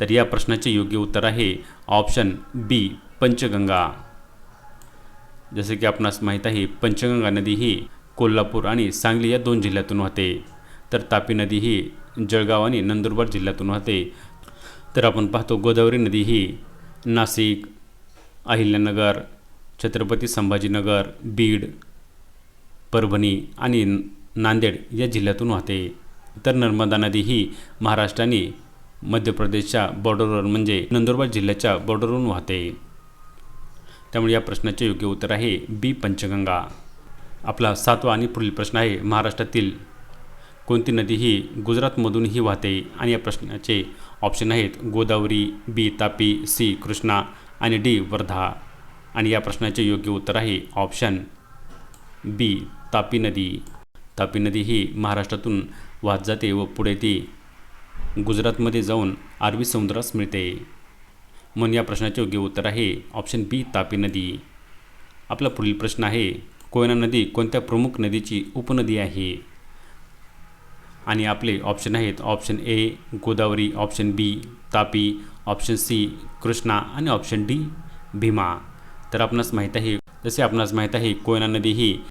तर या प्रश्नाचे योग्य उत्तर आहे ऑप्शन बी पंचगंगा। जसे की आपणास माहीत आहे पंचगंगा नदी ही कोल्हापूर आणि सांगली या 2 जिल्ह्यातून वाहते, तर तापी नदी ही जळगाव आणि नंदुरबार जिल्ह्यातून वाहते। तर आपण पाहतो गोदावरी नदी ही नाशिक, अहिल्यानगर, छत्रपती संभाजीनगर, बीड, परभणी आणि नांदेड या जिल्ह्यातून वाहते। तर नर्मदा नदी ही महाराष्ट्र आणि मध्य प्रदेशच्या बॉर्डरवर म्हणजे नंदुरबार जिल्ह्याच्या बॉर्डरवरून वाहते। त्यामुळे या प्रश्नाचे योग्य उत्तर आहे बी पंचगंगा। आपला 7वा आणि पुढील प्रश्न आहे महाराष्ट्रातील कोणती नदी ही गुजरातमधूनही वाहते आणि या प्रश्नाचे ऑप्शन आहेत गोदावरी, बी तापी, सी कृष्णा आणि डी वर्धा। आणि या प्रश्नाचे योग्य उत्तर आहे ऑप्शन बी तापी नदी। तापी नदी ही महाराष्ट्रातून वाहत जाते व पुढे ती गुजरातमध्ये जाऊन अरबी समुद्रास मिळते, म्हणून या प्रश्नाचे योग्य उत्तर आहे ऑप्शन बी तापी नदी। आपला पुढील प्रश्न आहे कोयना नदी कोणत्या प्रमुख नदीची उपनदी आहे? आणि आपले ऑप्शन आहेत option A Godavari, option B Tapi, option C Krishna आणि ऑप्शन डी भीमा। तर आपणास माहीत आहे जसे आपणास माहीत आहे कोयना नदी ही